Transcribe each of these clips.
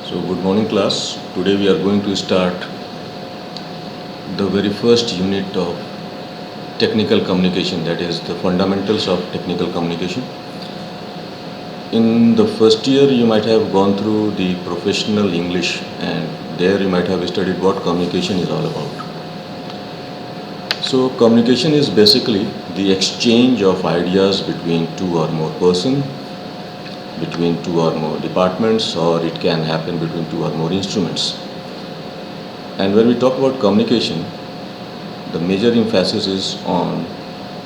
So good morning class. Today we are going to start the very first unit of technical communication, that is the fundamentals of technical communication. In the first year you might have gone through the professional English and there you might have studied what communication is all about. So communication is basically the exchange of ideas between two or more persons, between two or more departments, or it can happen between two or more instruments. And when we talk about communication, the major emphasis is on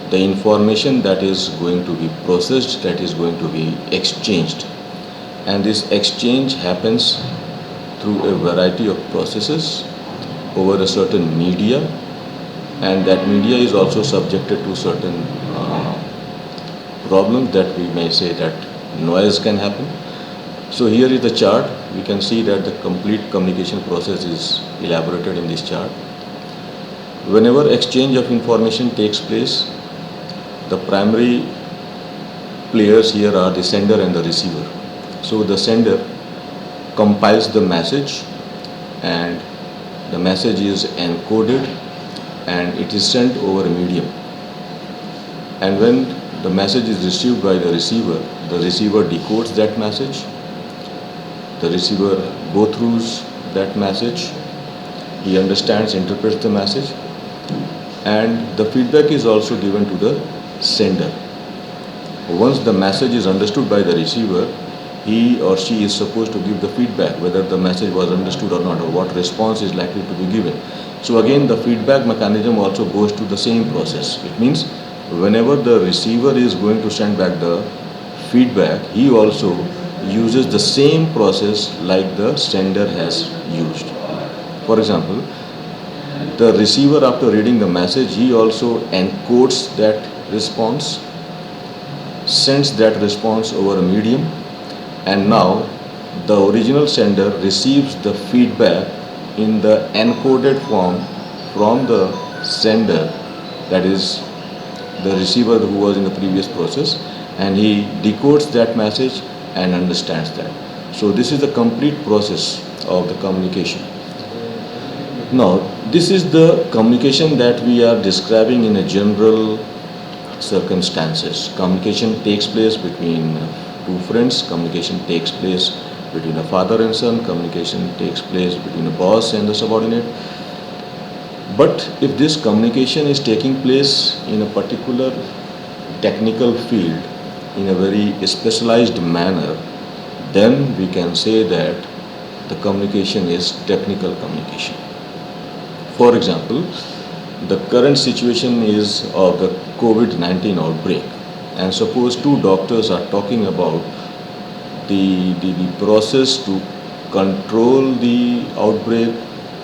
the information that is going to be processed, that is going to be exchanged. And this exchange happens through a variety of processes over a certain media, and that media is also subjected to certain problems that we may say that noise can happen. So here is the chart. We can see that the complete communication process is elaborated in this chart. Whenever exchange of information takes place, the primary players here are the sender and the receiver. So the sender compiles the message and the message is encoded and it is sent over a medium. And when the message is received by the receiver decodes that message. The receiver goes through that message, he understands, interprets the message, and the feedback is also given to the sender. Once the message is understood by the receiver, he or she is supposed to give the feedback whether the message was understood or not, or what response is likely to be given. So again, the feedback mechanism also goes to the same process. It means whenever the receiver is going to send back the feedback, he also uses the same process like the sender has used. For example, the receiver, after reading the message, he also encodes that response, sends that response over a medium, and now the original sender receives the feedback in the encoded form from the sender, that is the receiver who was in the previous process, and he decodes that message and understands that. So this is the complete process of the communication. Now, this is the communication that we are describing in a general circumstances. Communication takes place between two friends, communication takes place between a father and son, communication takes place between a boss and the subordinate. But if this communication is taking place in a particular technical field, in a very specialized manner, then we can say that the communication is technical communication. For example, the current situation is of the COVID-19 outbreak, and suppose two doctors are talking about the process to control the outbreak,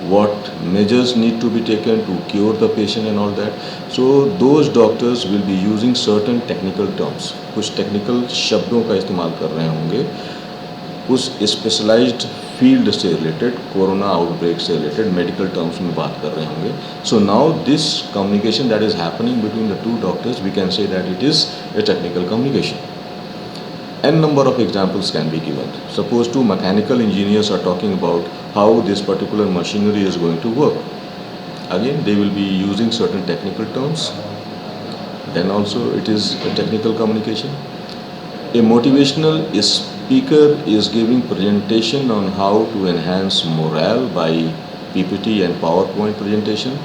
what measures need to be taken to cure the patient and all that. So those doctors will be using certain technical terms, कुछ technical शब्दों का इस्तेमाल कर रहे होंगे उस specialised field से related, corona outbreak से रिलेटेड मेडिकल टर्म्स में बात कर रहे होंगे. So now this communication that is happening between the two doctors, we can say that it is a technical communication. N number of examples can be given. Suppose two mechanical engineers are talking about how this particular machinery is going to work. Again, they will be using certain technical terms. Then also it is a technical communication. A motivational speaker is giving presentation on how to enhance morale by PPT and PowerPoint presentation.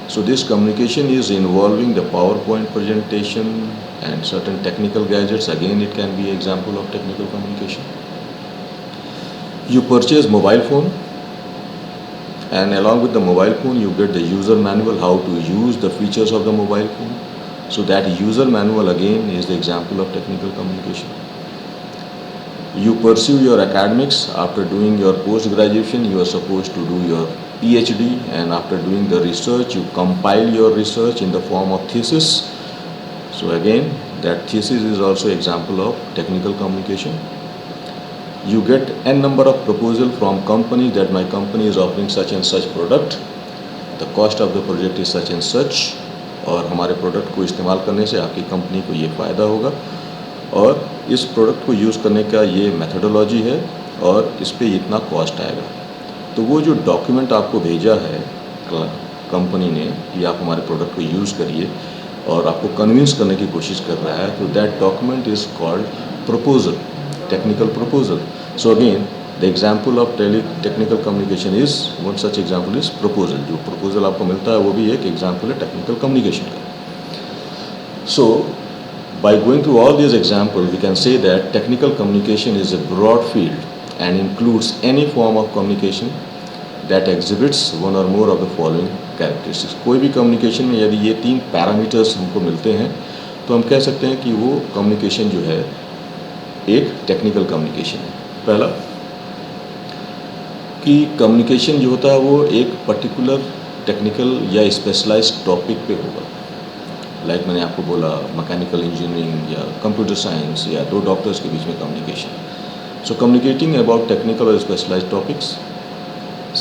So this communication is involving the PowerPoint presentation and certain technical gadgets. Again, it can be example of technical communication. You purchase mobile phone, and along with the mobile phone you get the user manual, how to use the features of the mobile phone. So that user manual again is the example of technical communication. You pursue your academics. After doing your post-graduation, you are supposed to do your PhD, and after doing the research, you compile your research in the form of thesis. So again, that thesis is also example of technical communication. You get n number of proposal from companies that my company is offering such and such product. The cost of the project is such and such, और हमारे product को इस्तेमाल करने से आपकी company को ये फ़ायदा होगा, और इस प्रोडक्ट को यूज़ करने का ये मेथोडोलॉजी है, और इस पे इतना कॉस्ट आएगा। तो वो जो डॉक्यूमेंट आपको भेजा है कंपनी ने कि आप हमारे प्रोडक्ट को यूज़ करिए और आपको कन्विंस करने की कोशिश कर रहा है, तो that document is called proposal, technical proposal. So again the example of technical communication is, one such example is proposal. जो प्रपोजल आपको मिलता है वो भी एक एग्जाम्पल है टेक्निकल कम्युनिकेशन का। So, by going through all these examples, we can say that technical communication is a broad field and includes any form of communication that exhibits one or more of the following characteristics. कोई भी communication में यदि ये 3 parameters हमको मिलते हैं तो हम कह सकते हैं कि वो communication जो है एक technical communication है। पहला कि communication जो होता है वो एक particular technical या specialized topic पे होगा। लाइक मैंने आपको बोला मैकेनिकल इंजीनियरिंग या कंप्यूटर साइंस या 2 डॉक्टर्स के बीच में communication. So communicating about technical और specialised topics.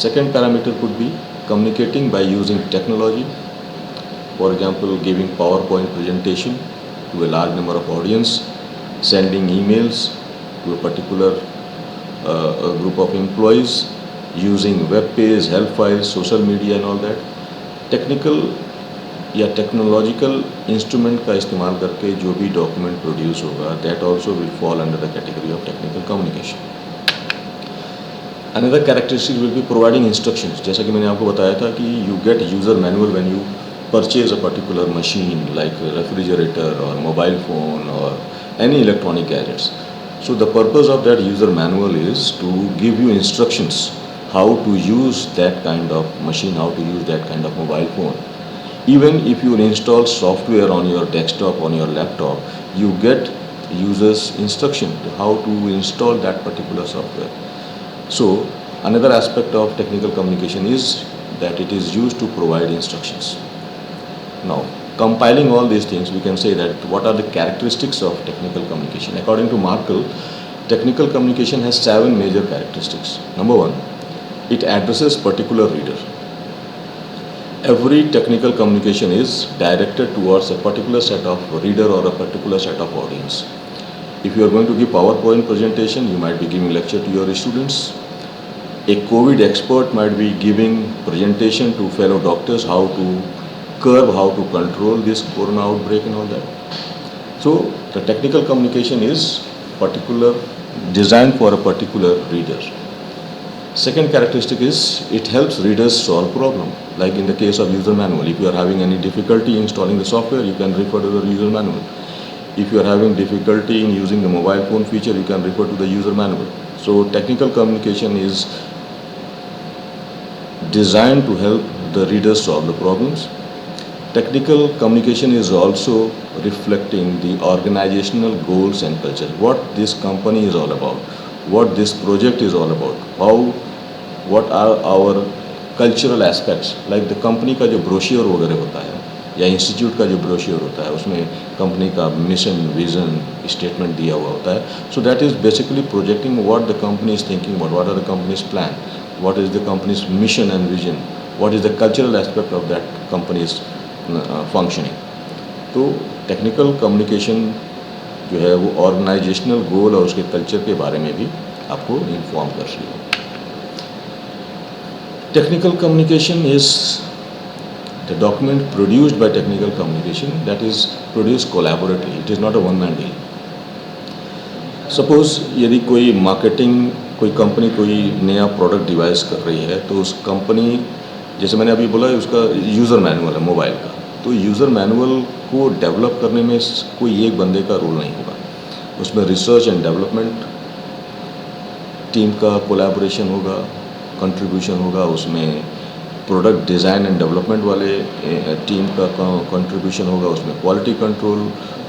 Second parameter could be communicating by using technology, for example giving PowerPoint presentation to a large number of audience, sending emails to a particular group of employees, using web page, help files, social media and all that. Technical या technological instrument का इस्तेमाल करके जो भी document produce होगा, that also will fall under the category of technical communication. Another characteristic will be providing instructions. जैसा कि मैंने आपको बताया था कि you get user manual when you purchase a particular machine like refrigerator और मोबाइल फ़ोन और any electronic gadgets. So the purpose of that user manual is to give you instructions how to use that kind of machine, how to use that kind of mobile phone. Even if you install software on your desktop, on your laptop, you get users instruction how to install that particular software. So another aspect of technical communication is that it is used to provide instructions. Now compiling all these things, we can say that what are the characteristics of technical communication. According to Markle, technical communication has 7 major characteristics. Number 1, it addresses particular reader. Every technical communication is directed towards a particular set of reader or a particular set of audience. If you are going to give PowerPoint presentation, you might be giving lecture to your students. A COVID expert might be giving presentation to fellow doctors how to curb, how to control this corona outbreak and all that. So the technical communication is particular, designed for a particular reader. Second characteristic is it helps readers solve problem. Like in the case of user manual, if you are having any difficulty installing the software, you can refer to the user manual. If you are having difficulty in using the mobile phone feature, you can refer to the user manual. So technical communication is designed to help the readers solve the problems. Technical communication is also reflecting the organizational goals and culture, what this company is all about, what this project is all about, what are our cultural aspects. Like the company का जो ब्रोशियर वगैरह होता है या institute का जो ब्रोशियर होता है उसमें कंपनी का मिशन, विज़न, स्टेटमेंट दिया हुआ होता है। So that is basically projecting what the company is thinking about, what are the company's plan, what is the company's mission and vision, what is the cultural aspect of that company's functioning. तो technical communication जो है वो organisational गोल और उसके culture के बारे में भी आपको इन्फॉर्म कर रही है। Technical communication is the document produced by technical communication that is produced collaboratively. It is not a one-man deal. Suppose यदि कोई मार्केटिंग, कोई कंपनी कोई नया प्रोडक्ट डिवाइस कर रही है तो उस कंपनी, जैसे मैंने अभी बोला, उसका यूज़र मैनुअल है मोबाइल का, तो यूज़र मैनुअल को डेवलप करने में कोई एक बंदे का रोल नहीं होगा। उसमें रिसर्च एंड डेवलपमेंट टीम का कोलैबोरेशन होगा, कंट्रीब्यूशन होगा, उसमें प्रोडक्ट डिज़ाइन एंड डेवलपमेंट वाले टीम का कंट्रीब्यूशन होगा, उसमें क्वालिटी कंट्रोल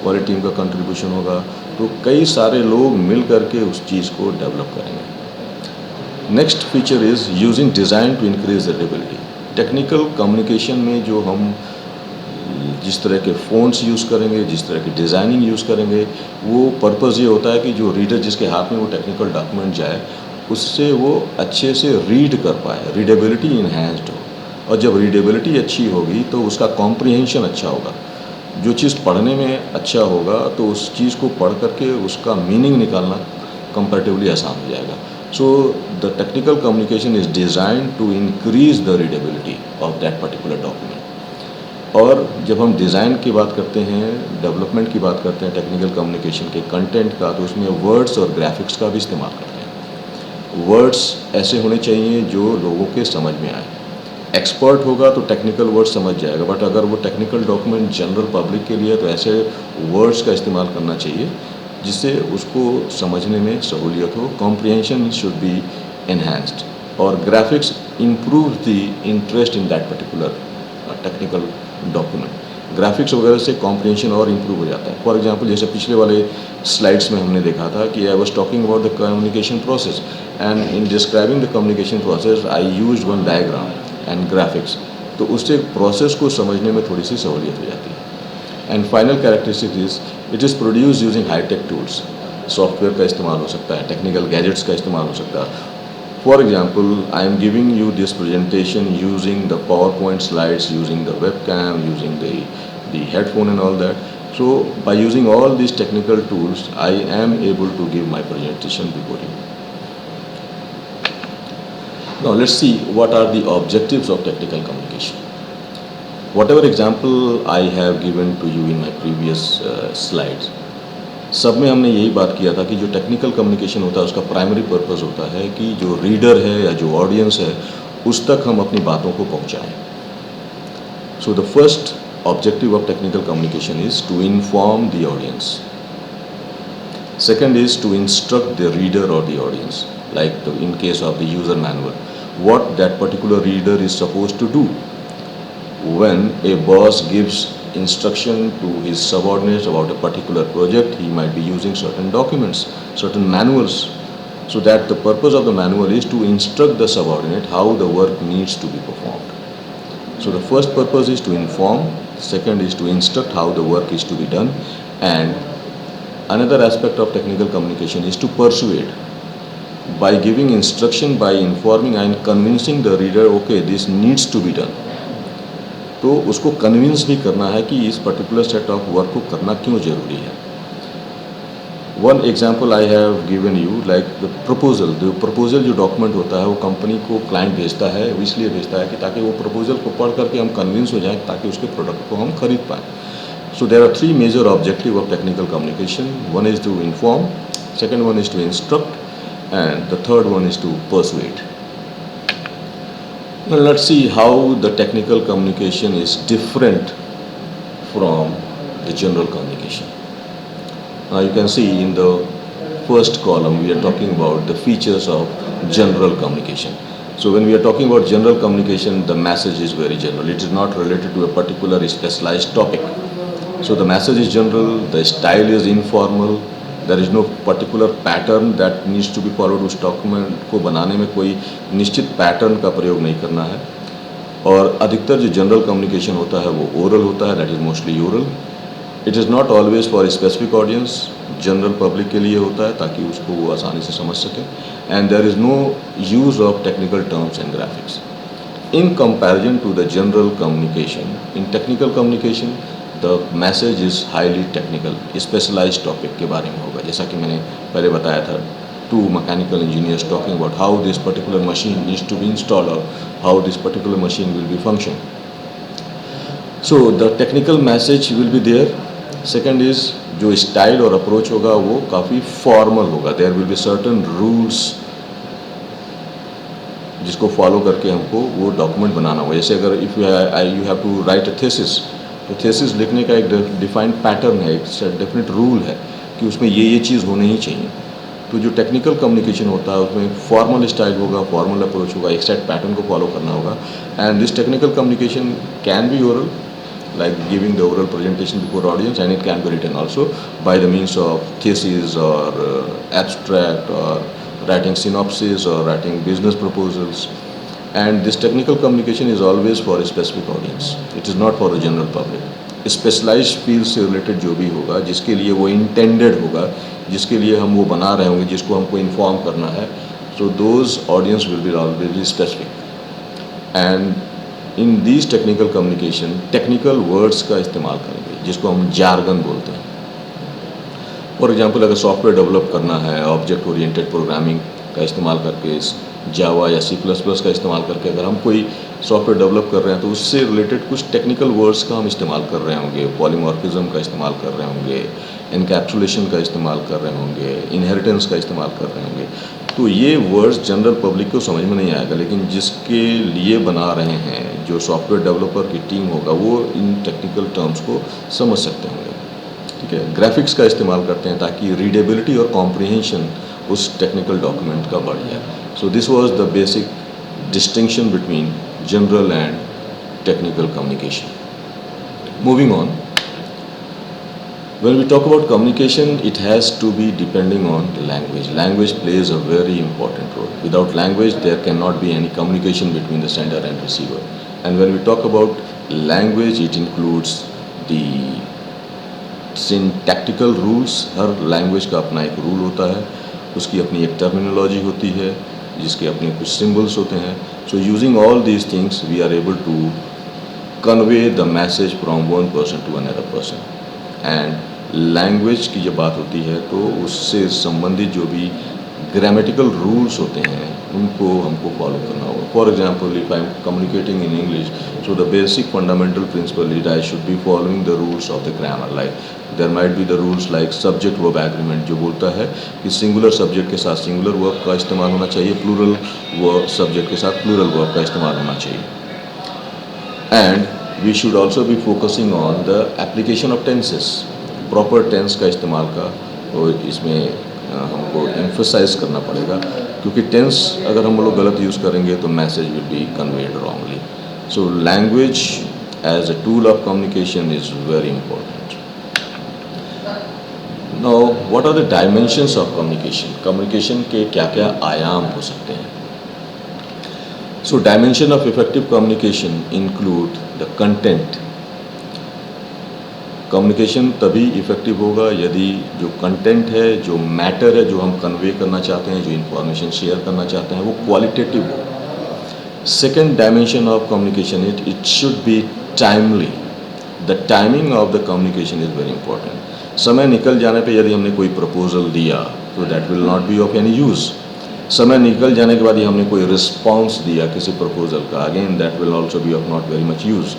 वाले टीम का कंट्रीब्यूशन होगा। तो कई सारे लोग मिल करके उस चीज़ को डेवलप करेंगे। Next feature is using design to increase readability. Technical communication में जो हम जिस तरह के फ़ॉन्ट्स यूज़ करेंगे, जिस तरह की डिज़ाइनिंग यूज़ करेंगे, वो पर्पज़ ये होता है कि जो रीडर जिसके हाथ में वो टेक्निकल डॉक्यूमेंट जाए उससे वो अच्छे से रीड कर पाए, रीडेबिलिटी इन्हेंस्ड हो। और जब रीडेबिलिटी अच्छी होगी तो उसका कॉम्प्रिहेंशन अच्छा होगा। जो चीज़ पढ़ने में अच्छा होगा तो उस चीज़ को पढ़ करके उसका मीनिंग निकालना कंपैरेटिवली आसान हो जाएगा। So the technical communication is designed to increase the readability of that particular document. और जब हम डिज़ाइन की बात करते हैं, डेवलपमेंट की बात करते हैं टेक्निकल कम्युनिकेशन के कंटेंट का, तो उसमें वर्ड्स और ग्राफिक्स का भी इस्तेमाल करते हैं। वर्ड्स ऐसे होने चाहिए जो लोगों के समझ में आए। एक्सपर्ट होगा तो टेक्निकल वर्ड्स समझ जाएगा, बट अगर वो टेक्निकल डॉक्यूमेंट जनरल पब्लिक के लिए है तो ऐसे वर्ड्स का इस्तेमाल करना चाहिए जिससे उसको समझने में सहूलियत हो। कॉम्प्रिहेंशन शुड बी एनहांस्ड, और graphics improve the interest in that particular technical document. Graphics वगैरह से कॉम्प्रिहेंशन और इम्प्रूव हो जाता है। फॉर एग्जांपल, जैसे पिछले वाले स्लाइड्स में हमने देखा था कि I was talking about the communication process, and in describing the communication process I used one diagram and graphics, तो उससे प्रोसेस को समझने में थोड़ी सी सहूलियत हो जाती है। And final characteristic is it is produce using high-tech tools. Software का इस्तेमाल हो सकता है, टेक्निकल गैजेट्स का इस्तेमाल हो सकता है। For example, I am giving you this presentation using the PowerPoint slides, using the webcam, using the headphone and all that. So by using all these technical tools, I am able to give my presentation before you. Now let's see what are the objectives of technical communication. Whatever example I have given to you in my previous slides, सब में हमने यही बात किया था कि जो technical communication होता है उसका प्राइमरी पर्पस होता है कि जो रीडर है या जो ऑडियंस है उस तक हम अपनी बातों को पहुंचाएं। So the first objective of technical communication is to inform the audience. Second is to instruct the reader और the audience, like in case of the user manual, what that particular reader is suppose to do. When a boss gives instruction to his subordinates about a particular project, he might be using certain documents, certain manuals. So that the purpose of the manual is to instruct the subordinate how the work needs to be performed. So the first purpose is to inform, second is to instruct how the work is to be done, and another aspect of technical communication is to persuade. By giving instruction, by informing and convincing the reader, okay, this needs to be done. तो उसको convince भी करना है कि इस particular set of work को करना क्यों ज़रूरी है। One example I have given you, like the proposal जो डॉक्यूमेंट होता है वो कंपनी को क्लाइंट भेजता है, वो इसलिए भेजता है कि ताकि वो प्रपोजल को पढ़ करके हम कन्विंस हो जाएं ताकि उसके प्रोडक्ट को हम खरीद पाएँ। So there are three major objective of technical communication. One is to inform, second one is to instruct, and the third one is to persuade. Now let's see how the technical communication is different from the general communication. Now you can see in the first column we are talking about the features of general communication. So when we are talking about general communication, the message is very general. It is not related to a particular specialized topic. So the message is general, the style is informal, there is no particular pattern that needs to be followed. उस document को बनाने में कोई निश्चित pattern का प्रयोग नहीं करना है। और अधिकतर जो जनरल कम्युनिकेशन होता है वो ओरल होता है, that is mostly oral. It is not always for specific audience, general public के लिए होता है ताकि उसको वो आसानी से समझ सकें। And there is no use of technical terms and graphics in comparison to the general communication. In technical communication the message is highly technical, specialised topic के बारे में होगा। जैसा कि मैंने पहले बताया था, two mechanical engineers talking about how this particular machine needs to be installed और how this particular machine will be function. So the technical message will be there. Second is जो स्टाइल और अप्रोच होगा वो काफ़ी formal होगा। There will be certain rules जिसको follow करके हमको वो डॉक्यूमेंट बनाना होगा। जैसे अगर if you have to write a thesis, तो थीसिस लिखने का एक डिफाइंड पैटर्न है, एक डेफिनेट रूल है कि उसमें ये चीज़ होनी ही चाहिए। तो जो टेक्निकल कम्युनिकेशन होता है उसमें फॉर्मल स्टाइल होगा, फॉर्मल अप्रोच होगा, एक सेट पैटर्न को फॉलो करना होगा। And this technical communication can be oral, like giving the oral presentation before audience, and it can be written also by the means of thesis or abstract or writing synopsis or writing business proposals. And this technical communication is always for a specific audience. It is not for the general public. Specialized field से related जो भी होगा, जिसके लिए वो intended होगा, जिसके लिए हम वो बना रहे होंगे, जिसको हमको inform करना है, so those audience will be always specific. And in these technical communication technical words का इस्तेमाल करेंगे जिसको हम जार्गन बोलते हैं। फॉर एग्जांपल, अगर सॉफ्टवेयर डेवलप करना है, ऑब्जेक्ट ओरिएंटेड प्रोग्रामिंग का इस्तेमाल करके, जावा या सी प्लस प्लस का इस्तेमाल करके अगर हम कोई सॉफ्टवेयर डेवलप कर रहे हैं तो उससे रिलेटेड कुछ टेक्निकल वर्ड्स का हम इस्तेमाल कर रहे होंगे, पॉलीमॉर्फिज्म का इस्तेमाल कर रहे होंगे, एनकैप्सुलेशन का इस्तेमाल कर रहे होंगे, इनहेरिटेंस का इस्तेमाल कर रहे होंगे। तो ये वर्ड्स जनरल पब्लिक को समझ में नहीं आएगा, लेकिन जिसके लिए बना रहे हैं, जो सॉफ्टवेयर डेवलपर की टीम होगा, वो इन टेक्निकल टर्म्स को समझ सकते होंगे। ठीक है, ग्राफिक्स का इस्तेमाल करते हैं ताकि रीडेबिलिटी और कॉम्प्रिहेंशन उस टेक्निकल डॉक्यूमेंट का बढ़ जाए। सो this was the basic distinction between general and technical communication. Moving on, when we talk about communication, it has to be depending on the language. Language plays a very important role. Without language, there cannot be any communication between the sender and receiver. And when we talk about language, it includes the syntactical rules. Her language का अपना एक rule होता है, उसकी अपनी एक terminology होती है, जिसके अपने कुछ सिम्बल्स होते हैं। So using all these things we are able to convey the message from one person to another person. And language की जब बात होती है तो उससे संबंधित जो भी ग्रामेटिकल रूल्स होते हैं उनको हमको फॉलो करना होगा। For example, if I am communicating in English, so the basic fundamental principle is I should be following the rules of the grammar. Like there might be the rules like subject verb agreement, जो बोलता है कि singular subject के साथ singular verb का इस्तेमाल होना चाहिए, प्लूरल वर्ब सब्जेक्ट के साथ प्लूरल वर्ब का इस्तेमाल होना चाहिए। And we should also be focusing on the application of tenses, proper tense का इस्तेमाल का, और इसमें हमको एम्फसाइज करना पड़ेगा, क्योंकि टेंस अगर हम लोग गलत यूज़ करेंगे तो message will be conveyed wrongly. So language as a tool of communication is very important. Now what are the dimensions of communication? Communication के क्या क्या आयाम हो सकते हैं? So dimension of effective communication include the content. Communication तभी effective होगा यदि जो कंटेंट है, जो मैटर है, जो हम कन्वे करना चाहते हैं, जो इन्फॉर्मेशन शेयर करना चाहते हैं, वो क्वालिटेटिव हो। Second dimension of communication, it should be timely. The timing of the communication is very important. समय निकल जाने पे यदि हमने कोई प्रपोजल दिया तो that will not be of any use. समय निकल जाने के बाद ही हमने कोई रिस्पॉन्स दिया किसी प्रपोजल का, again that will also be of not very much use.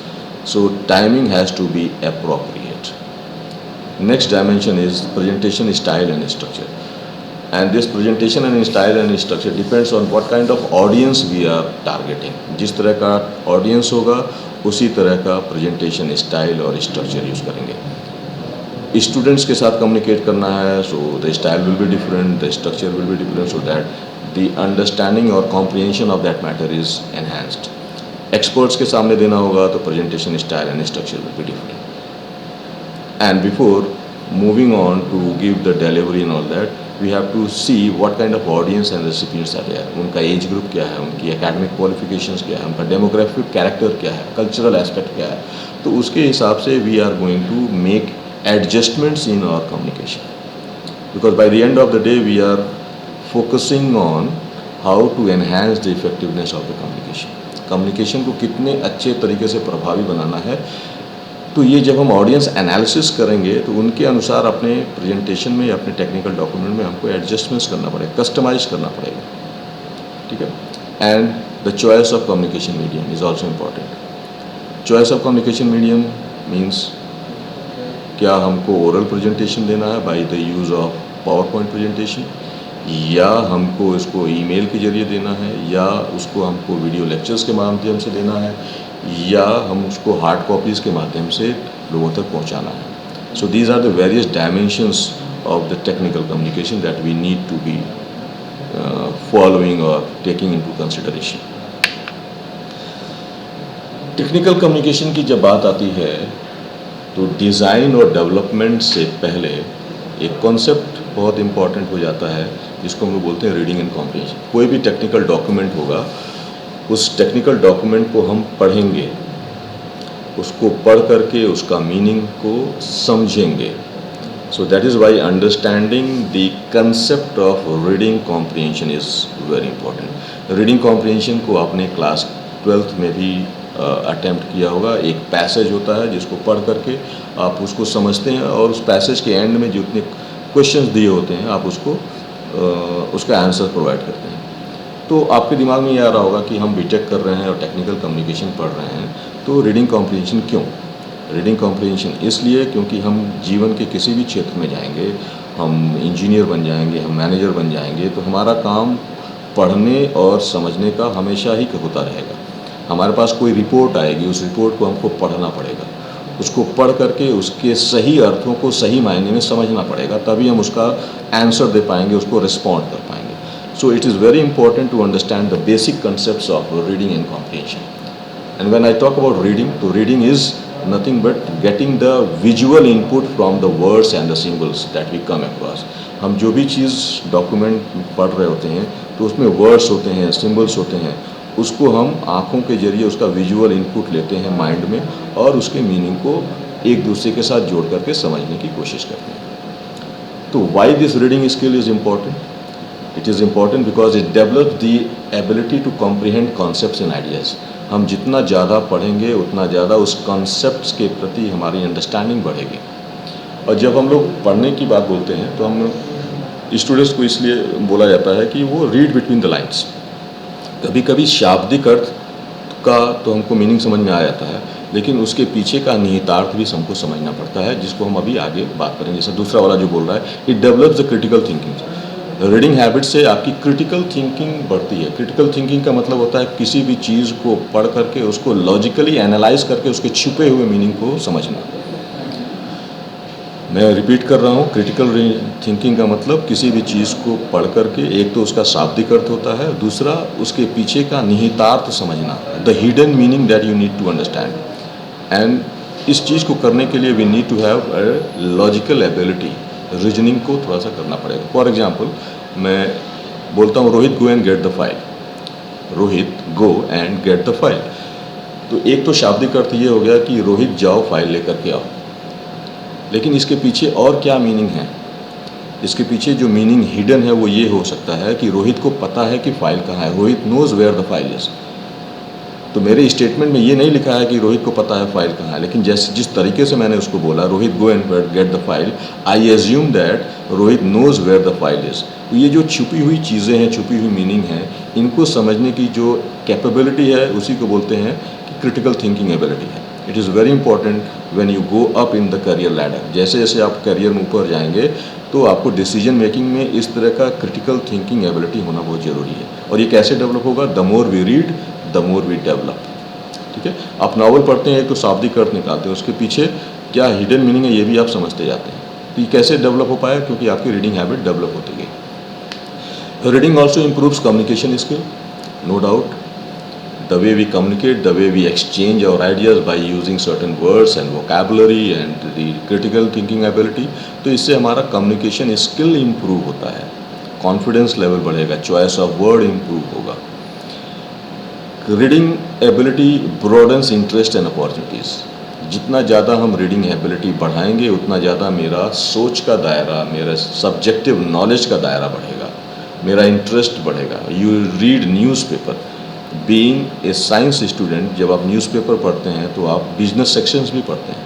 So timing has to be appropriate. Next dimension is presentation style and structure, and this presentation and style and structure depends on what kind of audience we are targeting. जिस तरह का audience होगा उसी तरह का presentation style और structure use करेंगे। Students के साथ कम्युनिकेट करना है, so the style will be different, the structure will be different, so that the understanding or comprehension of that matter is enhanced. Experts के सामने देना होगा तो presentation style and structure will be different. And before moving on to give the delivery and all that, we have to see what kind of audience and recipients are there. उनका age group क्या है, उनकी academic qualifications क्या है, उनका demographic character क्या है, cultural aspect क्या है। तो उसके हिसाब से we are going to make adjustments in our communication, because by the end of the day we are focusing on how to enhance the effectiveness of the communication. Communication को कितने अच्छे तरीके से प्रभावी बनाना है, तो ये जब हम ऑडियंस एनालिसिस करेंगे तो उनके अनुसार अपने प्रेजेंटेशन में या अपने टेक्निकल डॉक्यूमेंट में हमको एडजस्टमेंट्स करना पड़ेगा, कस्टमाइज करना पड़ेगा। ठीक है। And the choice of communication medium is also important. Choice of communication medium means क्या हमको ओरल प्रेजेंटेशन देना है by the use of power point presentation, या हमको इसको ईमेल के जरिए देना है, या उसको हमको वीडियो लेक्चर्स के माध्यम से देना है, या हम उसको हार्ड कॉपीज़ के माध्यम से लोगों तक पहुंचाना है। So these are the various dimensions of the technical communication that we need to be following और taking into consideration. Technical communication की जब बात आती है तो डिज़ाइन और डेवलपमेंट से पहले एक कॉन्सेप्ट बहुत इम्पॉर्टेंट हो जाता है जिसको हम लोग बोलते हैं रीडिंग एंड कॉम्प्रिहेंशन। कोई भी टेक्निकल डॉक्यूमेंट होगा, उस टेक्निकल डॉक्यूमेंट को हम पढ़ेंगे, उसको पढ़ करके उसका मीनिंग को समझेंगे। सो that is why understanding the concept of reading comprehension is very important. Reading comprehension को आपने क्लास 12th में भी अटेम्प्ट किया होगा। एक पैसेज होता है जिसको पढ़ करके आप उसको समझते हैं और उस पैसेज के एंड में जितने क्वेश्चंस दिए होते हैं आप उसको उसका आंसर प्रोवाइड करते हैं। तो आपके दिमाग में ये आ रहा होगा कि हम बीटेक कर रहे हैं और टेक्निकल कम्युनिकेशन पढ़ रहे हैं, तो रीडिंग कॉम्प्रिहेंशन क्यों? रीडिंग कॉम्प्रिहेंशन इसलिए क्योंकि हम जीवन के किसी भी क्षेत्र में जाएंगे, हम इंजीनियर बन जाएंगे, हम मैनेजर बन जाएंगे, तो हमारा काम पढ़ने और समझने का हमेशा ही होता रहेगा। हमारे पास कोई रिपोर्ट आएगी, उस रिपोर्ट को हमको पढ़ना पड़ेगा, उसको पढ़ करके उसके सही अर्थों को सही मायने में समझना पड़ेगा, तभी हम उसका आंसर दे पाएंगे, उसको रिस्पॉन्ड कर पाएंगे। So it is very important to understand the basic concepts of reading and comprehension. And when I talk about reading, so reading is nothing but getting the visual input from the words and the symbols that we come across. हम जो भी चीज़ document पढ़ रहे होते हैं तो उसमें words होते हैं, सिम्बल्स होते हैं, उसको हम आँखों के जरिए उसका विजुअल इनपुट लेते हैं माइंड में और उसके मीनिंग को एक दूसरे के साथ जोड़ करके समझने की कोशिश करते हैं। तो why this reading skill is important? It is important because it develops the ability to comprehend concepts and ideas. हम जितना ज़्यादा पढ़ेंगे उतना ज़्यादा उस कॉन्सेप्ट्स के प्रति हमारी अंडरस्टैंडिंग बढ़ेगी। और जब हम लोग पढ़ने की बात बोलते हैं तो हम स्टूडेंट्स को इसलिए बोला जाता है कि वो रीड बिटवीन द लाइन्स। कभी कभी शाब्दिक अर्थ का तो हमको मीनिंग समझ में आ जाता है, लेकिन उसके पीछे का निहितार्थ भी हमको समझना पड़ता है, जिसको हम अभी आगे बात करेंगे। जैसे दूसरा वाला जो बोल रहा है, it develops the critical thinking. Reading habit से आपकी क्रिटिकल थिंकिंग बढ़ती है। क्रिटिकल थिंकिंग का मतलब होता है किसी भी चीज़ को पढ़ करके उसको लॉजिकली एनालाइज करके उसके छुपे हुए मीनिंग को समझना। मैं रिपीट कर रहा हूँ, क्रिटिकल थिंकिंग का मतलब किसी भी चीज़ को पढ़ करके एक तो उसका शाब्दिक अर्थ होता है, दूसरा उसके पीछे का निहितार्थ समझना, the hidden meaning that you need to understand. And इस चीज़ को करने के लिए we need to have a logical ability, reasoning को थोड़ा सा करना पड़ेगा। फॉर एग्जाम्पल मैं बोलता हूँ Rohit go and get the file, Rohit go and get the file. तो एक तो शाब्दिक अर्थ ये हो गया कि रोहित जाओ फाइल लेकर के आओ, लेकिन इसके पीछे और क्या मीनिंग है? इसके पीछे जो मीनिंग हिडन है वो ये हो सकता है कि रोहित को पता है कि फाइल कहाँ है, Rohit knows where the file is. तो मेरे स्टेटमेंट में ये नहीं लिखा है कि रोहित को पता है फाइल कहाँ है, लेकिन जैसे जिस तरीके से मैंने उसको बोला Rohit go and get the file, I assume that Rohit knows where the file is. तो ये जो छुपी हुई चीज़ें हैं, छुपी हुई मीनिंग है, इनको समझने की जो कैपेबिलिटी है उसी को बोलते हैं कि क्रिटिकल थिंकिंग एबिलिटी है। It is very important when you go up in the career ladder. जैसे जैसे आप करियर में ऊपर जाएंगे तो आपको डिसीजन मेकिंग में इस तरह का क्रिटिकल थिंकिंग एबिलिटी होना बहुत ज़रूरी है। और ये कैसे डेवलप होगा? The more we read the more we develop. ठीक है, आप नावल पढ़ते हैं तो शाब्दिक अर्थ निकालते हैं, उसके पीछे क्या हिडन मीनिंग है ये भी आप समझते जाते हैं। तो ये कैसे डेवलप हो पाया? क्योंकि आपकी रीडिंग हैबिट डेवलप होती गई। Reading also improves communication skill, no doubt. The way we communicate, the way we exchange our ideas by using certain words and vocabulary and the critical thinking ability, तो इससे हमारा communication skill improve होता है, confidence level बढ़ेगा, choice of word improve होगा। Reading ability broadens interest and opportunities. जितना ज़्यादा हम रीडिंग एबिलिटी बढ़ाएंगे उतना ज़्यादा मेरा सोच का दायरा, मेरा सब्जेक्टिव नॉलेज का दायरा बढ़ेगा, मेरा इंटरेस्ट बढ़ेगा। You read newspaper, being a science student, जब आप न्यूज़पेपर पढ़ते हैं तो आप बिजनेस सेक्शंस भी पढ़ते हैं,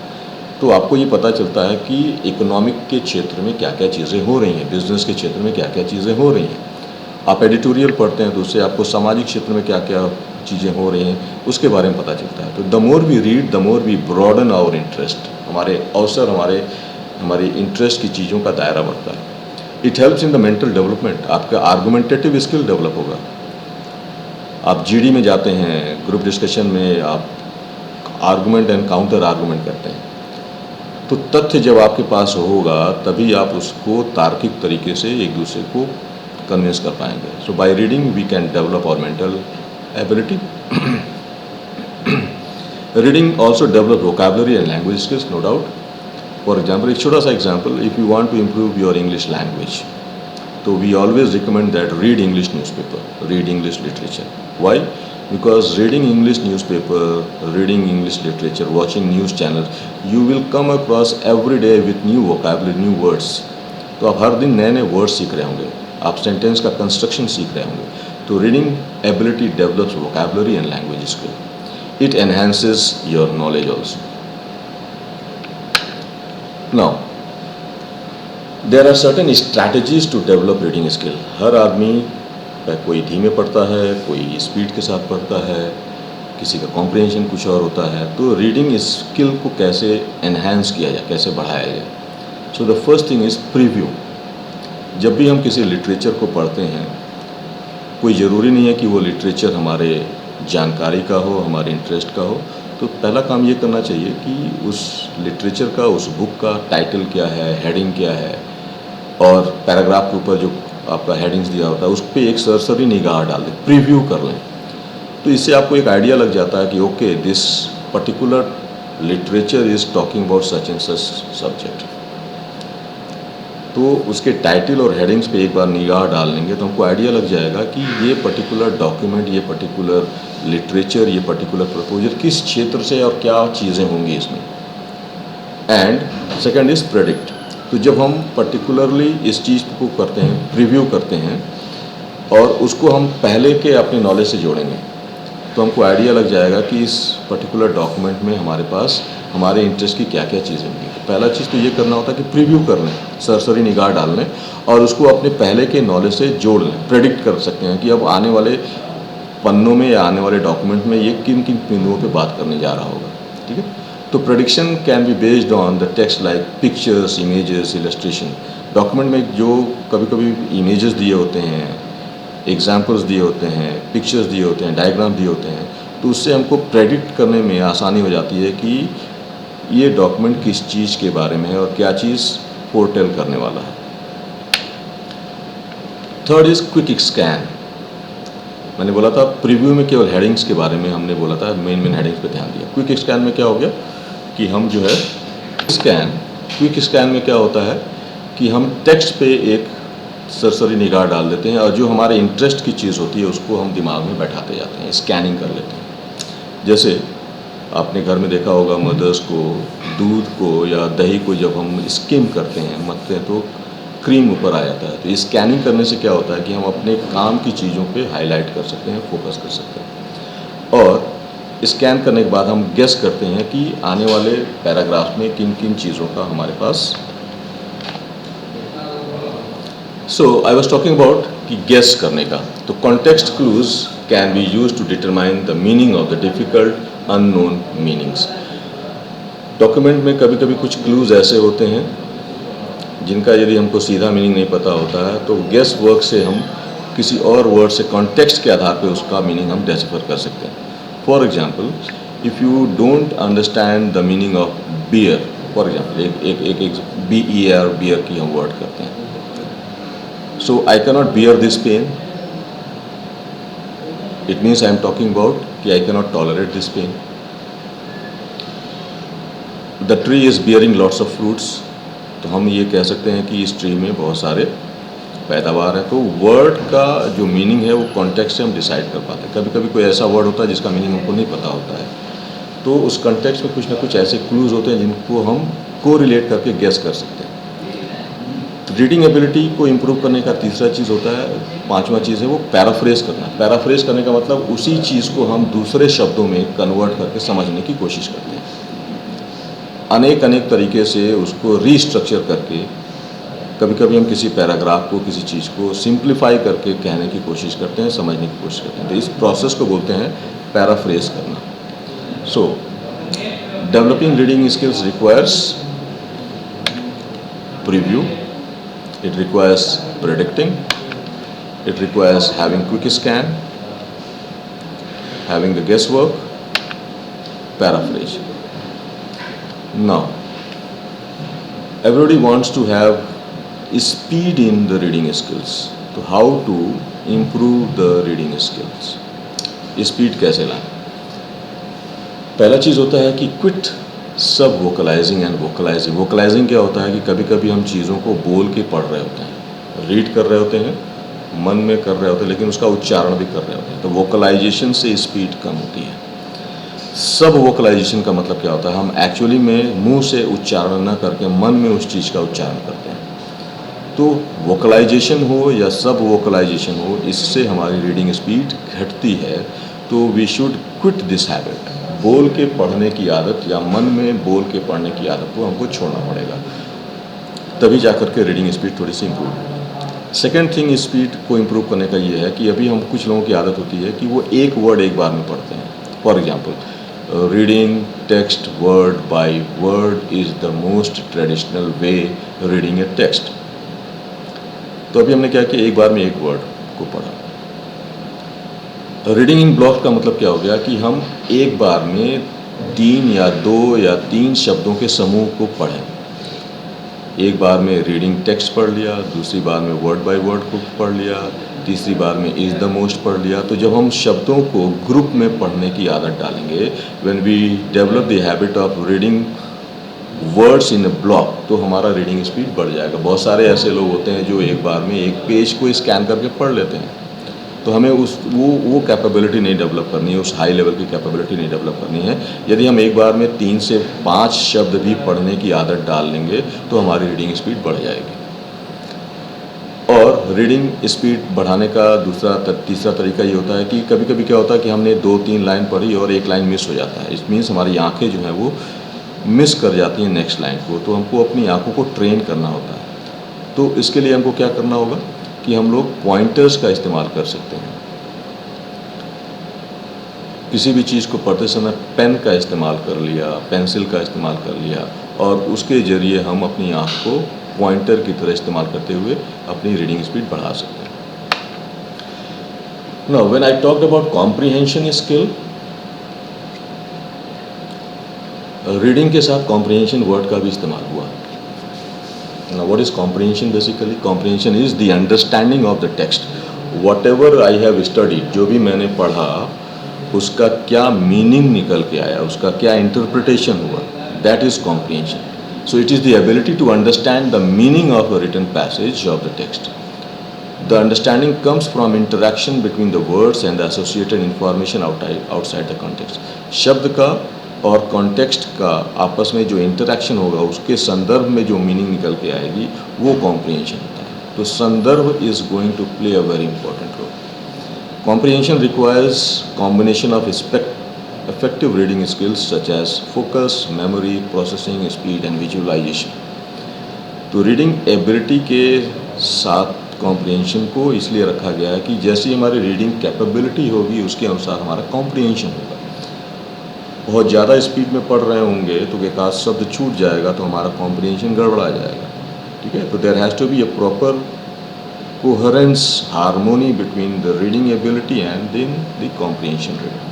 तो आपको ये पता चलता है कि इकोनॉमिक के क्षेत्र में क्या क्या चीज़ें हो रही हैं, बिजनेस के क्षेत्र में क्या क्या चीज़ें हो रही हैं। आप एडिटोरियल पढ़ते हैं तो उससे आपको सामाजिक क्षेत्र में क्या क्या चीज़ें हो रही हैं उसके बारे में पता चलता है। तो the more we read the more we broaden our interest, हमारे अवसर, हमारे इंटरेस्ट की चीज़ों का दायरा बढ़ता है। It helps in the mental development, आपका आर्गुमेंटेटिव स्किल डेवलप होगा। आप जीडी में जाते हैं, ग्रुप डिस्कशन में आप आर्गुमेंट एंड काउंटर आर्गुमेंट करते हैं, तो तथ्य जब आपके पास होगा तभी आप उसको तार्किक तरीके से एक दूसरे को कन्विंस कर पाएंगे। So by reading we can develop our mental ability. Reading also develop vocabulary and language skills, no doubt. For example, एक छोटा सा example, if you want to improve your English language, तो we always recommend that read English newspaper, read English literature. Why? Because reading English newspaper, reading English literature, watching news channels, you will come across every day with new vocabulary, new words. तो आप हर दिन नए नए words सीख रहे होंगे, आप sentence का कंस्ट्रक्शन सीख रहे होंगे। तो reading ability develops vocabulary and language skill. It enhances your knowledge also. Now there are certain strategies to develop reading skill. हर आदमी कोई धीमे पढ़ता है, कोई स्पीड के साथ पढ़ता है, किसी का कॉम्प्रिहेंशन कुछ और होता है। तो रीडिंग स्किल को कैसे एनहांस किया जाए, कैसे बढ़ाया जाए? सो the first thing is preview. जब भी हम किसी लिटरेचर को पढ़ते हैं, कोई ज़रूरी नहीं है कि वो लिटरेचर हमारे जानकारी का हो, हमारे इंटरेस्ट का हो। तो पहला काम ये करना चाहिए कि उस लिटरेचर का, उस बुक का टाइटल क्या है, हेडिंग क्या है, और पैराग्राफ के ऊपर जो आपका हेडिंग्स दिया होता है उस पर एक सरसरी निगाह डाल दें, प्रीव्यू कर लें। तो इससे आपको एक आइडिया लग जाता है कि okay, this particular literature is talking about such and such subject. तो उसके टाइटल और हेडिंग्स पे एक बार निगाह डाल लेंगे तो हमको आइडिया लग जाएगा कि ये पर्टिकुलर डॉक्यूमेंट, ये पर्टिकुलर लिटरेचर, ये पर्टिकुलर प्रपोजल किस क्षेत्र से और क्या चीज़ें होंगी इसमें। And second is predict. तो जब हम पर्टिकुलरली इस चीज़ को करते हैं, प्रीव्यू करते हैं, और उसको हम पहले के अपने नॉलेज से जोड़ेंगे, तो हमको आइडिया लग जाएगा कि इस पर्टिकुलर डॉक्यूमेंट में हमारे पास हमारे इंटरेस्ट की क्या क्या चीज़ें होंगी। तो पहला चीज़ तो ये करना होता है कि प्रीव्यू कर लें, सरसरी निगाह डाल लें और उसको अपने पहले के नॉलेज से जोड़ लें। प्रेडिक्ट कर सकते हैं कि अब आने वाले पन्नों में या आने वाले डॉक्यूमेंट में ये किन किन बिंदुओं पे बात करने जा रहा होगा। ठीक है, तो prediction can be based on the text like pictures, images, illustration. Document में जो कभी कभी इमेजेस दिए होते हैं, एग्जाम्पल्स दिए होते हैं, पिक्चर्स दिए होते हैं, डायग्राम दिए होते हैं, तो उससे हमको प्रेडिक्ट करने में आसानी हो जाती है कि ये डॉक्यूमेंट किस चीज़ के बारे में है और क्या चीज़ फोरटेल करने वाला है। Third is quick scan. मैंने बोला था प्रीव्यू में केवल हेडिंग्स के बारे में हमने बोला था, मेन हेडिंग्स पे ध्यान दिया। क्विक स्कैन में क्या हो गया कि हम जो है क्विक स्कैन में क्या होता है कि हम टेक्स्ट पे एक सरसरी निगाह डाल देते हैं और जो हमारे इंटरेस्ट की चीज़ होती है उसको हम दिमाग में बैठाते जाते हैं, स्कैनिंग कर लेते हैं। जैसे आपने घर में देखा होगा, मदर्स को दूध को या दही को जब हम स्किम करते हैं, मथते हैं, तो क्रीम ऊपर आ जाता है। तो स्कैनिंग करने से क्या होता है कि हम अपने काम की चीज़ों पे हाईलाइट कर सकते हैं, फोकस कर सकते हैं। और स्कैन करने के बाद हम गेस करते हैं कि आने वाले पैराग्राफ में किन किन चीज़ों का हमारे पास। So I was talking about कि गेस करने का। तो context clues can be use to determine the meaning of the difficult unknown meanings. Document में कभी कभी कुछ क्लूज ऐसे होते हैं जिनका यदि हमको सीधा मीनिंग नहीं पता होता है तो गेस वर्क से हम किसी और वर्ड से कॉन्टेक्स्ट के आधार पर उसका मीनिंग हम डेसिफर कर सकते हैं। For example, if you don't understand the meaning of bear, for example एक BER बियर की हम वर्ड करते हैं। So I cannot bear this pain, it means I am talking about कि I cannot tolerate this pain. The tree is bearing lots of fruits, तो हम ये कह सकते हैं कि इस ट्री में बहुत सारे पैदावार है। तो वर्ड का जो मीनिंग है वो कॉन्टेक्स्ट से हम डिसाइड कर पाते हैं। कभी कभी कोई ऐसा वर्ड होता है जिसका मीनिंग हमको नहीं पता होता है, तो उस कॉन्टेक्स्ट में कुछ ना कुछ ऐसे क्लूज होते हैं जिनको हम को रिलेट करके गेस कर सकते हैं। रीडिंग एबिलिटी को इम्प्रूव करने का तीसरा चीज़ होता है, पांचवा चीज़ है वो पैराफ्रेज करना। पैराफ्रेज करने का मतलब उसी चीज़ को हम दूसरे शब्दों में कन्वर्ट करके समझने की कोशिश करते हैं, अनेक तरीके से उसको रीस्ट्रक्चर करके। कभी कभी हम किसी पैराग्राफ को, किसी चीज़ को सिंप्लीफाई करके कहने की कोशिश करते हैं, समझने की कोशिश करते हैं। तो इस प्रोसेस को बोलते हैं पैराफ्रेज करना। So developing reading skills requires preview, it requires predicting, it requires having quick scan, having the guesswork, paraphrase. Now, everybody wants to have speed in the reading skills. So how to improve the reading skills? Speed कैसे लाएं? पहला चीज़ होता है कि quit सब वोकलाइजिंग and वोकलाइजिंग। वोकलाइजिंग क्या होता है कि कभी कभी हम चीज़ों को बोल के पढ़ रहे होते हैं, रीड कर रहे होते हैं, मन में कर रहे होते हैं, लेकिन उसका उच्चारण भी कर रहे होते हैं। तो वोकलाइजेशन से स्पीड कम होती है। सब वोकलाइजेशन का मतलब क्या होता है, हम एक्चुअली में मुंह से उच्चारण न करके मन में उस चीज़ का उच्चारण करते हैं। तो वोकलाइजेशन हो या सब वोकलाइजेशन हो, इससे हमारी रीडिंग स्पीड घटती है। तो we should quit this habit. बोल के पढ़ने की आदत या मन में बोल के पढ़ने की आदत को हमको छोड़ना पड़ेगा। तभी जाकर के रीडिंग स्पीड थोड़ी सी इम्प्रूव होगी। सेकेंड थिंग स्पीड को इम्प्रूव करने का ये है कि अभी हम कुछ लोगों की आदत होती है कि वो एक वर्ड एक बार में पढ़ते हैं। For example reading text word by word is the most traditional way reading A text. तो अभी हमने क्या किया, एक बार में एक वर्ड को पढ़ा। रीडिंग इन ब्लॉक का मतलब क्या हो गया कि हम एक बार में 3 या 2 या 3 शब्दों के समूह को पढ़ें। एक बार में रीडिंग टेक्स्ट पढ़ लिया, दूसरी बार में वर्ड बाय वर्ड को पढ़ लिया, तीसरी बार में इज़ द मोस्ट पढ़ लिया। तो जब हम शब्दों को ग्रुप में पढ़ने की आदत डालेंगे, when we develop the habit of reading words in a block, तो हमारा रीडिंग स्पीड बढ़ जाएगा। बहुत सारे ऐसे लोग होते हैं जो एक बार में एक पेज को स्कैन करके पढ़ लेते हैं। तो हमें वो कैपेबिलिटी नहीं डेवलप करनी है, उस हाई लेवल की कैपेबिलिटी नहीं डेवलप करनी है। यदि हम एक बार में 3 से 5 शब्द भी पढ़ने की आदत डाल लेंगे तो हमारी रीडिंग स्पीड बढ़ जाएगी। और रीडिंग स्पीड बढ़ाने का तीसरा तरीका ये होता है कि कभी कभी क्या होता है कि हमने 2-3 लाइन पढ़ी और एक लाइन मिस हो जाता है। इट मीन्स हमारी आँखें जो हैं वो मिस कर जाती हैं नेक्स्ट लाइन को। तो हमको अपनी आँखों को ट्रेन करना होता है। तो इसके लिए हमको क्या करना होगा कि हम लोग पॉइंटर्स का इस्तेमाल कर सकते हैं। किसी भी चीज़ को पढ़ते समय पेन का इस्तेमाल कर लिया, पेंसिल का इस्तेमाल कर लिया, और उसके ज़रिए हम अपनी आँख को पॉइंटर की तरह इस्तेमाल करते हुए अपनी रीडिंग स्पीड बढ़ा सकते हैं। Now when I talked about comprehension skill, reading के साथ कॉम्प्रिहेंशन वर्ड का भी इस्तेमाल हुआ। Now what is comprehension basically? Comprehension is the understanding of the text. Whatever I have studied, जो भी मैंने पढ़ा उसका क्या मीनिंग निकल के आया, उसका क्या इंटरप्रिटेशन हुआ, that is comprehension. So it is the ability to understand the meaning of a written passage of the text. The understanding comes from interaction between the words and the associated information outside the context. शब्द का और context का आपस में जो interaction होगा उसके संदर्भ में जो मीनिंग निकल के आएगी वो कॉम्प्रिहेंशन होता है। तो संदर्भ is going to play a very important role. Comprehension requires combination of effective reading skills such as focus, memory, processing speed and visualization. तो रीडिंग एबिलिटी के साथ कॉम्प्रिहेंशन को इसलिए रखा गया है कि जैसी हमारी रीडिंग कैपेबिलिटी होगी उसके अनुसार हमारा कॉम्प्रिहेंशन होगा। बहुत ज़्यादा स्पीड में पढ़ रहे होंगे तो एक आध शब्द छूट जाएगा तो हमारा कॉम्प्रिहेंशन गड़बड़ा जाएगा। ठीक है, तो there has to be a proper coherence, harmony between the reading ability and then the comprehension reading.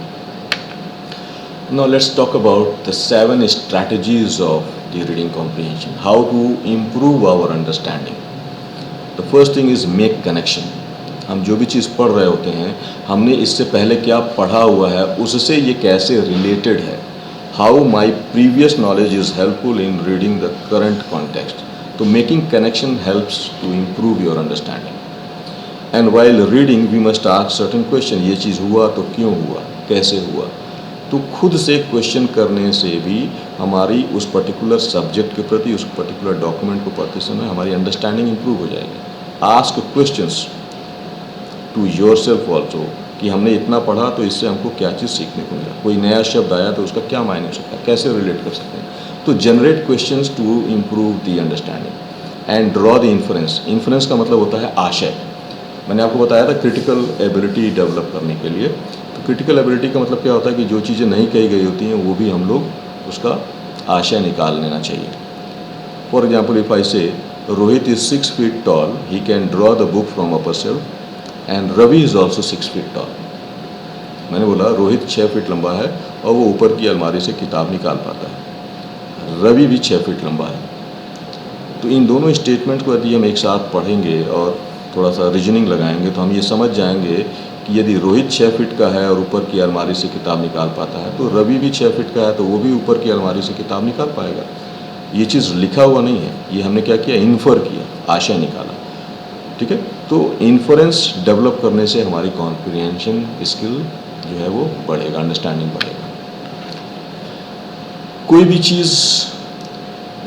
Now let's talk about the 7 strategies of the reading comprehension, how to improve our understanding. The first thing is make connection. हम जो भी चीज़ पढ़ रहे होते हैं, हमने इससे पहले क्या पढ़ा हुआ है, उससे ये कैसे रिलेटेड है। How my previous knowledge is helpful in reading the current context. तो making connection helps to improve your understanding. And while reading we must ask certain question, ये चीज़ हुआ तो क्यों हुआ, कैसे हुआ। तो खुद से क्वेश्चन करने से भी हमारी उस पर्टिकुलर सब्जेक्ट के प्रति, उस पर्टिकुलर डॉक्यूमेंट को पढ़ते समय हमारी अंडरस्टैंडिंग इम्प्रूव हो जाएगी। Ask questions to yourself also कि हमने इतना पढ़ा तो इससे हमको क्या चीज़ सीखने को मिला, कोई नया शब्द आया तो उसका क्या मायने हो सकता है, कैसे रिलेट कर सकते हैं। तो generate questions to improve the understanding and draw the inference. Inference का मतलब होता है आशय। मैंने आपको बताया था क्रिटिकल एबिलिटी डेवलप करने के लिए। तो क्रिटिकल एबिलिटी का मतलब क्या होता है कि जो चीज़ें नहीं कही गई होती हैं वो भी हम लोग उसका आशय निकाल लेना चाहिए। फॉर एग्जाम्पल इफ आई से Rohit is 6 feet tall, he can draw the book from upper shelf and Ravi is also 6 feet tall. मैंने बोला रोहित 6 फीट लंबा है और वो ऊपर की अलमारी से किताब निकाल पाता है। रवि भी 6 फीट लंबा है। तो इन दोनों स्टेटमेंट को यदि हम एक साथ पढ़ेंगे और थोड़ा सा रीजनिंग लगाएंगे तो हम ये समझ जाएंगे कि यदि रोहित 6 फीट का है और ऊपर की अलमारी से किताब निकाल पाता है तो रवि भी 6 फीट का है तो वो भी ऊपर की अलमारी से किताब निकाल पाएगा। ये चीज़ लिखा हुआ नहीं है, ये हमने क्या किया, इन्फर किया, आशय निकाला। ठीक है, तो इन्फरेंस डेवलप करने से हमारी कॉम्प्रिहेंशन स्किल जो है वो बढ़ेगा, अंडरस्टैंडिंग बढ़ेगा। कोई भी चीज़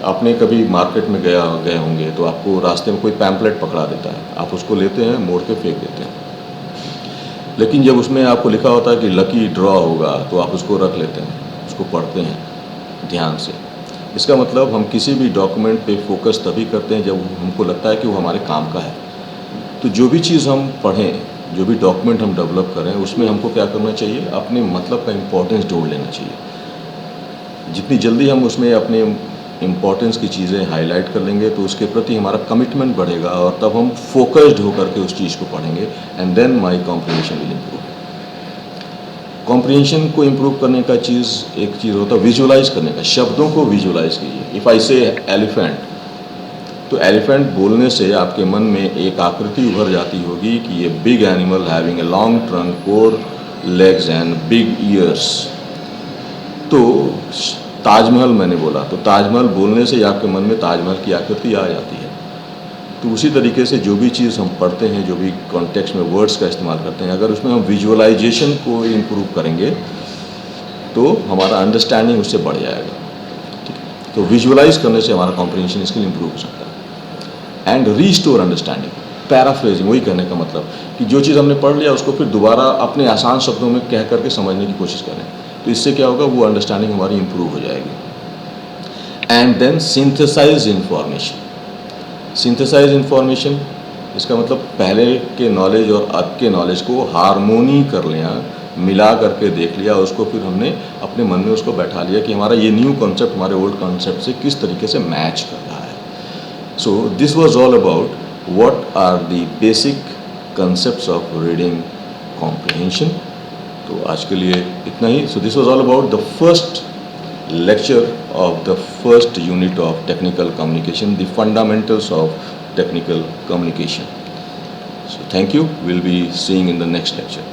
आपने कभी मार्केट में गए होंगे तो आपको रास्ते में कोई पैम्पलेट पकड़ा देता है, आप उसको लेते हैं, मोड़ के फेंक देते हैं। लेकिन जब उसमें आपको लिखा होता है कि लकी ड्रॉ होगा तो आप उसको रख लेते हैं, उसको पढ़ते हैं ध्यान से। इसका मतलब हम किसी भी डॉक्यूमेंट पे फोकस तभी करते हैं जब हमको लगता है कि वो हमारे काम का है। तो जो भी चीज़ हम पढ़ें, जो भी डॉक्यूमेंट हम डेवलप करें, उसमें हमको क्या करना चाहिए, अपने मतलब का इम्पोर्टेंस जोड़ लेना चाहिए। जितनी जल्दी हम उसमें अपने इम्पोर्टेंस की चीज़ें हाईलाइट कर लेंगे तो उसके प्रति हमारा कमिटमेंट बढ़ेगा और तब हम फोकस्ड होकर के उस चीज़ को पढ़ेंगे and then my comprehension will improve. Comprehension को इम्प्रूव करने का एक चीज़ होता है विजुअलाइज करने का। शब्दों को विजुअलाइज कीजिए। इफ़ आई से एलिफेंट, तो एलिफेंट बोलने से आपके मन में एक आकृति उभर जाती होगी कि ये big animal having a long trunk, 4 legs and big years. तो ताजमहल मैंने बोला, तो ताजमहल बोलने से आपके मन में ताजमहल की आकृति आ जाती है। तो उसी तरीके से जो भी चीज़ हम पढ़ते हैं, जो भी कॉन्टेक्स्ट में वर्ड्स का इस्तेमाल करते हैं, अगर उसमें हम विजुअलाइजेशन को इम्प्रूव करेंगे तो हमारा अंडरस्टैंडिंग उससे बढ़ जाएगा। ठीक है, तो विजुअलाइज करने से हमारा कॉम्प्रिहेंशन स्किल इम्प्रूव हो सकता है। एंड रीस्टोर अंडरस्टैंडिंग, पैराफ्रेजिंग, वही कहने का मतलब कि जो चीज़ हमने पढ़ लिया उसको फिर दोबारा अपने आसान शब्दों में कह करके समझने की कोशिश करें। तो इससे क्या होगा, वो अंडरस्टैंडिंग हमारी इम्प्रूव हो जाएगी। And then synthesise information. Synthesise information, इसका मतलब पहले के नॉलेज और अब के नॉलेज को हारमोनी कर लिया, मिला करके देख लिया, उसको फिर हमने अपने मन में उसको बैठा लिया कि हमारा ये न्यू कॉन्सेप्ट हमारे ओल्ड कॉन्सेप्ट से किस तरीके से मैच कर रहा है। So this was all about what are the basic concepts of reading comprehension. तो आज के लिए इतना ही। So this was all about the first lecture of the first unit of technical communication, the fundamentals of technical communication. So thank you. We'll be seeing in the next lecture.